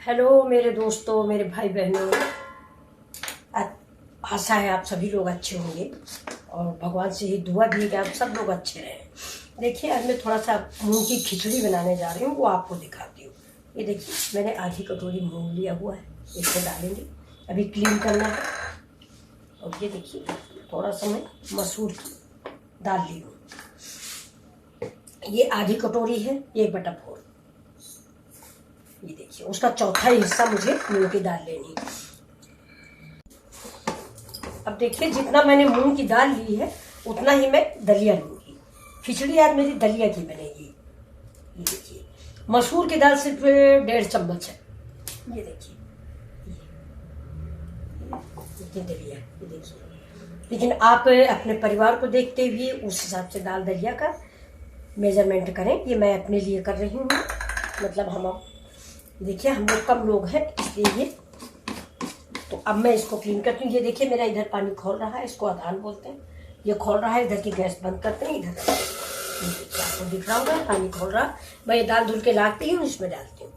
Hello मेरे दोस्तों, मेरे भाई बहनों। आशा है आप सभी लोग अच्छे होंगे और भगवान से ही दुआ भी है कि आप सब लोग अच्छे रहें। देखिए, आज मैं थोड़ा सा मूंग की खिचड़ी बनाने जा रही हूँ, वो आपको दिखाती हूँ। ये देखिए, मैंने आधी कटोरी मूंग लिया हुआ है, इसको डालेंगे। अभी क्लीन करना है। और ये देखिए, थोड़ा सा मैं मसूर की दाल ली हूँ, ये आधी कटोरी है, 1/4। ये देखिए, उसका चौथा हिस्सा मुझे मूंग की दाल लेनी है। अब देखिए, जितना मैंने मूंग की दाल ली है उतना ही मैं दलिया लूंगी। खिचड़ी आज मेरी दलिया की बनेगी। ये देखिए, मसूर की दाल सिर्फ 1.5 चम्मच है। ये देखिए, ये दलिया, ये देखिए। लेकिन आप अपने परिवार को देखते हुए उस हिसाब से दाल दलिया का मेजरमेंट करें। ये मैं अपने लिए कर रही हूँ, मतलब हम देखिए, हम लोग कम लोग हैं इसलिए ये। तो अब मैं इसको क्लीन करती हूँ। ये देखिए, मेरा इधर पानी खोल रहा है, इसको अधान बोलते हैं। ये खोल रहा है, इधर की गैस बंद करते हैं। इधर देखिए, आपको दिख रहा होगा पानी खोल रहा। मैं ये दाल धुल के लाती हूँ, इसमें डालती हूँ।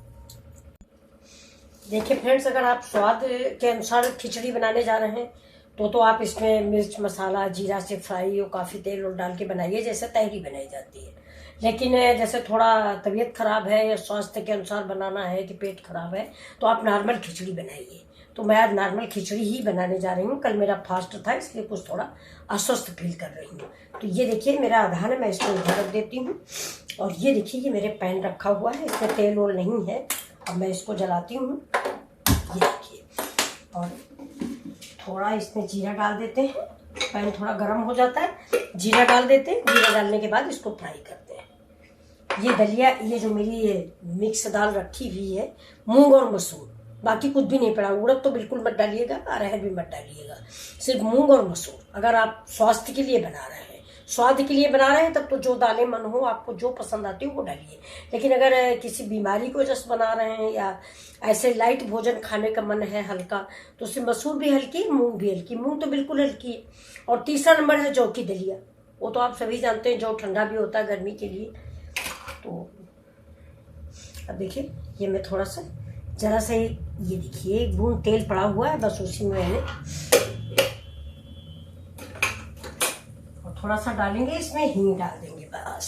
देखिए फ्रेंड्स, अगर आप स्वाद के अनुसार खिचड़ी बनाने जा रहे हैं तो आप इसमें मिर्च मसाला जीरा से फ्राई और काफ़ी तेल और डाल के बनाइए, जैसे तहरी बनाई जाती है। लेकिन जैसे थोड़ा तबीयत खराब है या स्वास्थ्य के अनुसार बनाना है कि पेट खराब है, तो आप नॉर्मल खिचड़ी बनाइए। तो मैं आज नॉर्मल खिचड़ी ही बनाने जा रही हूँ। कल मेरा फास्ट था, इसलिए कुछ थोड़ा अस्वस्थ फील कर रही हूँ। तो ये देखिए, मेरा आधान है, मैं इसको इधर रख देती हूँ। और ये देखिए, ये मेरे पैन रखा हुआ है, इसमें तेल वोल नहीं है। अब मैं इसको जलाती हूँ। ये देखिए, और थोड़ा इसमें जीरा डाल देते हैं। पैन थोड़ा गर्म हो जाता है, जीरा डाल देते हैं। जीरा डालने के बाद इसको फ्राई करते हैं। ये दलिया, ये जो मेरी ये मिक्स दाल रखी हुई है, मूंग और मसूर, बाकी कुछ भी नहीं पड़ा। उड़द तो बिल्कुल मत डालिएगा, अरहर भी मत डालिएगा, सिर्फ मूंग और मसूर। अगर आप स्वास्थ्य के लिए बना रहे हैं, स्वाद के लिए बना रहे हैं, तब तो जो दालें मन हो, आपको जो पसंद आती हो वो डालिए। लेकिन अगर किसी बीमारी को जस्ट बना रहे हैं या ऐसे लाइट भोजन खाने का मन है हल्का, तो उसमें मसूर भी हल्की, मूंग भी हल्की। मूंग तो बिल्कुल हल्की है। और तीसरा नंबर है जौ की दलिया। वो तो आप सभी जानते हैं, जौ ठंडा भी होता है गर्मी के लिए। तो अब देखिए, ये मैं थोड़ा सा जरा सा ये देखिए, एक बूंद तेल पड़ा हुआ है, बस उसी में मैंने थोड़ा सा डालेंगे, इसमें हींग डाल देंगे बस।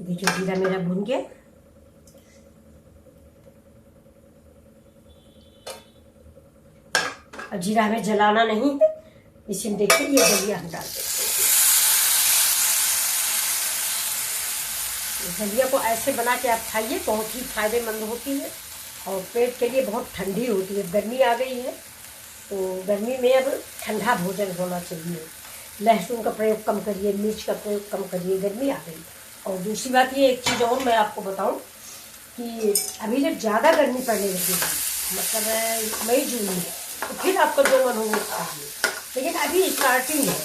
देखिए, जीरा मेरा भुन गया। अब जीरा हमें जलाना नहीं है, इसी में देखिए ये दलिया हम डाल देंगे। दलिया को ऐसे बना के आप खाइए, बहुत ही फायदेमंद होती है और पेट के लिए बहुत ठंडी होती है। गर्मी आ गई है, तो गर्मी में अब ठंडा भोजन होना चाहिए। लहसुन का प्रयोग कम करिए, मिर्च का प्रयोग कम करिए, गर्मी आ गई। और दूसरी बात, ये एक चीज़ और मैं आपको बताऊं कि अभी जब ज़्यादा गर्मी पड़ने लगेगी, मतलब मई जून में, तो फिर आपका जो मन हो वो खाइए। लेकिन अभी स्टार्टिंग है,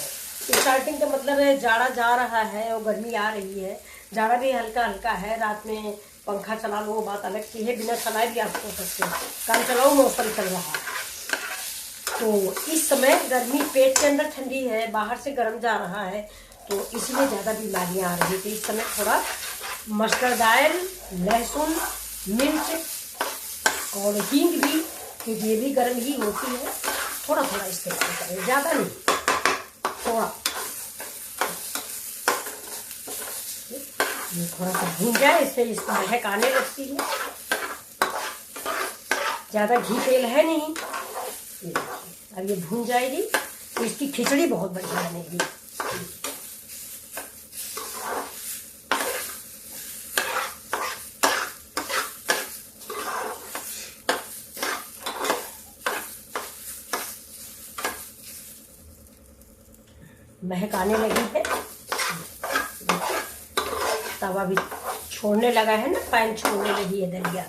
स्टार्टिंग का मतलब है जाड़ा जा रहा है और गर्मी आ रही है। जाड़ा भी हल्का हल्का है, रात में पंखा चला लो, बात अलग की है, बिना चलाए भी आप सो सकते हैं। काम चलाओ, मौसम चल रहा है। तो इस समय गर्मी पेट के अंदर ठंडी है, बाहर से गर्म जा रहा है, तो इसलिए ज़्यादा बीमारियां आ रही थी। इस समय थोड़ा मस्टर्ड ऑयल, लहसुन, मिर्च और हींग भी, क्योंकि ये भी गर्म ही होती है, थोड़ा थोड़ा इस्तेमाल करें, ज़्यादा नहीं, थोड़ा। ये थोड़ा सा भून जाए, इससे इसको महक आने लगती है। ज़्यादा घी तेल है नहीं। अब ये भून जाएगी तो इसकी खिचड़ी बहुत बढ़िया बनेगी। महक आने लगी है, तवा भी छोड़ने लगा है ना, पैन छोड़ने लगी है दलिया।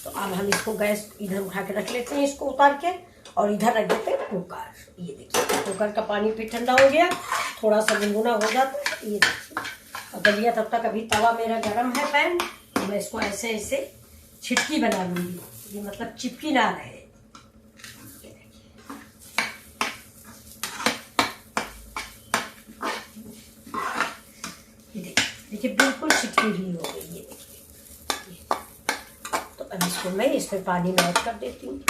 तो अब हम इसको गैस इधर उठा के रख लेते हैं, इसको उतार के, और इधर रख देते हैं कुकर। ये देखिए, कुकर का पानी फिर ठंडा हो गया, थोड़ा सा गुनगुना हो जाता है। ये देखिए, और दलिया तब तक अभी तवा मेरा गर्म है पैन, तो मैं इसको ऐसे ऐसे छिटकी बना लूँगी, ये मतलब चिपकी ना रहे। ये देखिए, बिल्कुल छिटकी हुई हो गई। ये देखिए, अब इसको मैं इसमें पानी में ऐड कर देती हूँ।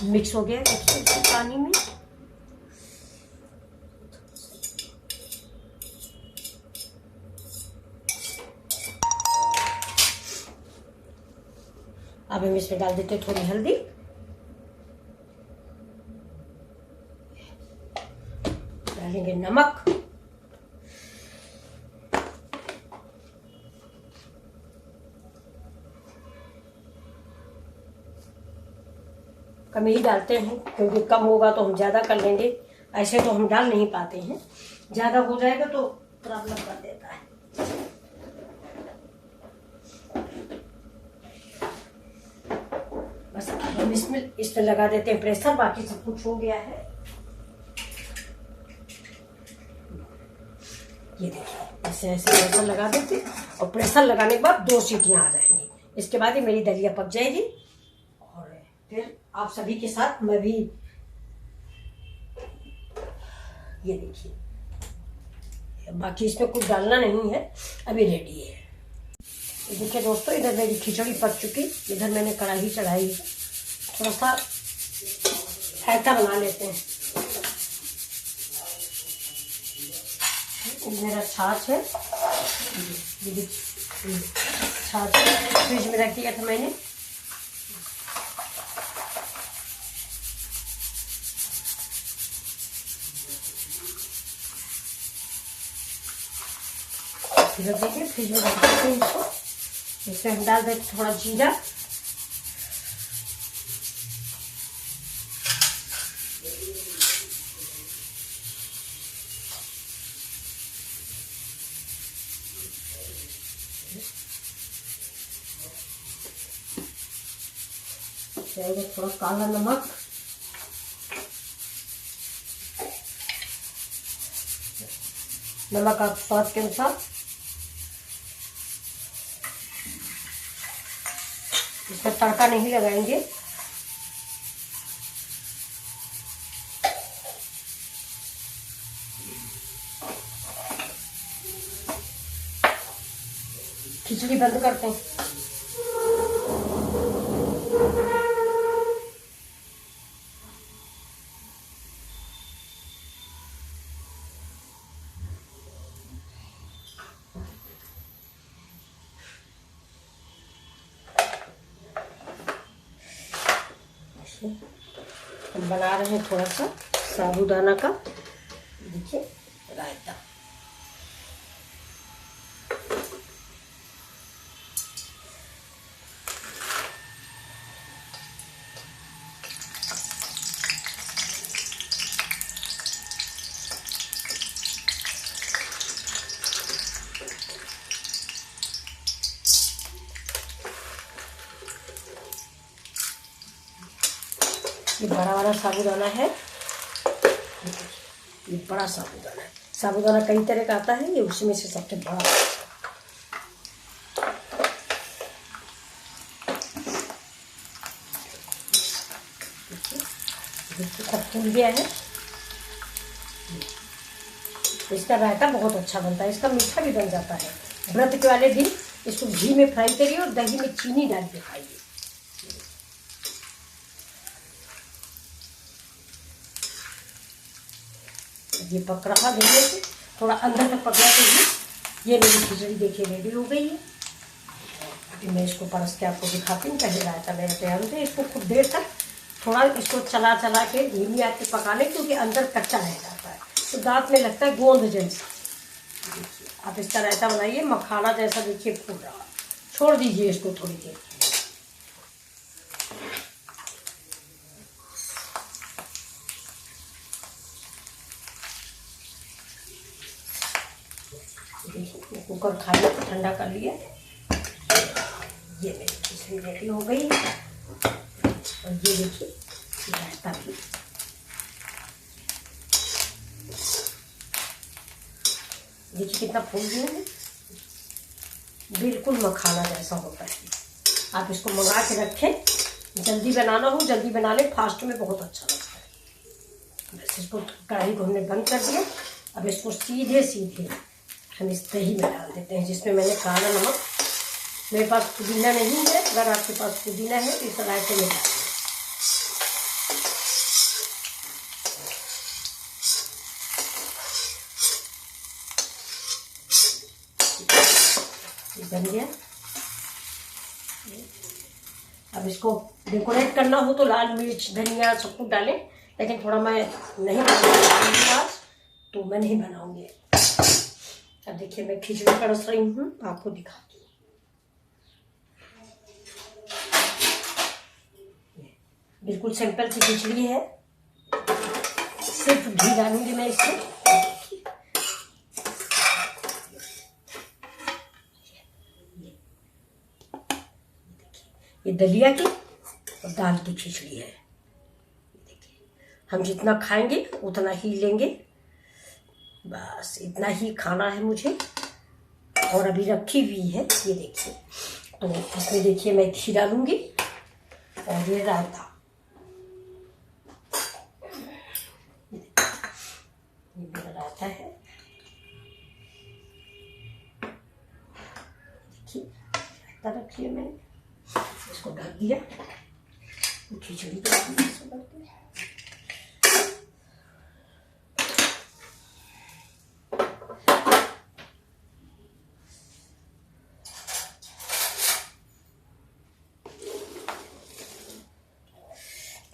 मिक्स हो गया पानी में। अब हम इसमें डाल देते हैं थोड़ी हल्दी, डालेंगे नमक, कम ही डालते हैं क्योंकि कम होगा तो हम ज़्यादा कर लेंगे, ऐसे तो हम डाल नहीं पाते हैं, ज़्यादा हो जाएगा तो प्रॉब्लम कर देता है। बस अब हम इसमें लगा देते हैं प्रेशर, बाकी सब कुछ हो गया है। ये देखिए ऐसे ऐसे प्रेशर लगा देते और प्रेशर लगाने के बाद 2 सीटियां आ जाएंगी। इसके बाद ही मेरी दलिया पक जाएगी और फिर आप सभी के साथ मैं भी, ये देखिए बाकी इसमें कुछ डालना नहीं है, अभी रेडी है। देखिए दोस्तों, इधर मेरी खिचड़ी पक चुकी, इधर मैंने कढ़ाई चढ़ाई है, थोड़ा सा रायता बना लेते हैं। मेरा छाछ है, छाछ फ्रिज में रख दिया था मैंने। रख देंगे फ्रिज में, रख देते हैं इसको। इसमें हम डाल देते थोड़ा जीरा, थोड़ा काला नमक, नमक आप स्वाद के अनुसार। इसमें तड़का नहीं लगाएंगे, खिचड़ी बंद करते हैं। हम बना रहे हैं थोड़ा सा साबूदाना का, देखिए रायता। ये बड़ा वाला साबूदाना है, ये बड़ा साबूदाना है। साबूदाना कई तरह का आता है, ये उसमें से सबसे बड़ा। सब फूल गया है। इसका रायता बहुत अच्छा बनता है, इसका मीठा भी बन जाता है। व्रत के वाले दिन इसको घी में फ्राई करिए और दही में चीनी डाल के खाइए। ये पक रहा, देखिए थोड़ा अंदर तक पकना चाहिए। ये मेरी खिचड़ी देखिए रेडी हो गई है। अभी मैं इसको परस के आपको दिखाती हूँ। पहले रायता मेरा तैयार होता है, इसको खूब देर तक थोड़ा इसको चला चला के धीमी आंच पे पकाने, क्योंकि अंदर कच्चा रह जाता है तो दांत में लगता है गोंद जैसा। आप इसका रायता बनाइए, मखाना जैसा देखिए फूल रहा। छोड़ दीजिए इसको थोड़ी देर। कुकर खाली ठंडा कर लिया। ये मेरी खिचड़ी रेडी हो गई और ये देखिए रायता भी। देखिए कितना फूल गया है, बिल्कुल मखाना जैसा होता है। आप इसको मंगा के रखें, जल्दी बनाना हो जल्दी बना लें, फास्ट में बहुत अच्छा लगता है। बस इसको कढ़ाई को हमने बंद कर दिया। अब इसको सीधे सीधे हम इस दही में डाल देते हैं, जिसमें मैंने काला नमक, मेरे पास पुदीना नहीं है, अगर आपके पास पुदीना है तो इस रायते में डाल बन गया। अब इसको डेकोरेट करना हो तो लाल मिर्च धनिया सब कुछ डालें, लेकिन थोड़ा मैं नहीं बनाऊंगी आज, तो मैं नहीं बनाऊंगी। अब देखिए मैं खिचड़ी परोस रही हूँ, आपको दिखाती हूँ। बिल्कुल सिंपल सी खिचड़ी है, सिर्फ घी डालूंगी मैं इसमें। ये दलिया की और दाल की खिचड़ी है। देखिए हम जितना खाएंगे उतना ही लेंगे, बस इतना ही खाना है मुझे। और अभी रखी हुई है, ये देखिए। तो इसमें देखिए मैं घी डालूंगी और ये रायता, ये मेरा रायता है। देखिए रायता रख लिया मैंने, इसको ढक दिया, खिचड़ी को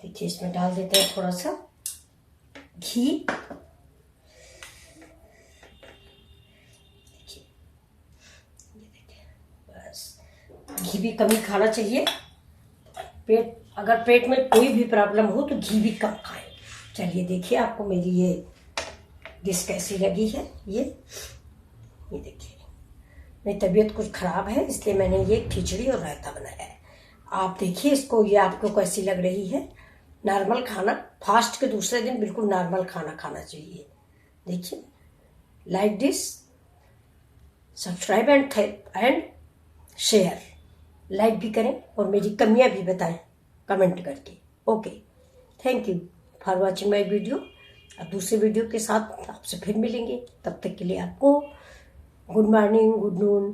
देखिए इसमें डाल देते हैं थोड़ा सा घी। देखिए ये देखिए, बस घी भी कम ही खाना चाहिए। अगर पेट में कोई भी प्रॉब्लम हो तो घी भी कम खाएं। चलिए देखिए आपको मेरी ये डिश कैसी लगी है। ये देखिए मेरी तबीयत कुछ खराब है, इसलिए मैंने ये खिचड़ी और रायता बनाया है। आप देखिए इसको, ये आपको कैसी लग रही है। नॉर्मल खाना, फास्ट के दूसरे दिन बिल्कुल नॉर्मल खाना खाना चाहिए। देखिए like this, subscribe and share, like भी करें और मेरी कमियां भी बताएं कमेंट करके। Okay, thank you for watching my video. अब दूसरे वीडियो के साथ आपसे फिर मिलेंगे, तब तक के लिए आपको गुड मॉर्निंग, गुड नून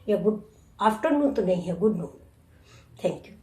या गुड आफ्टरनून तो नहीं है, गुड नून। Thank you.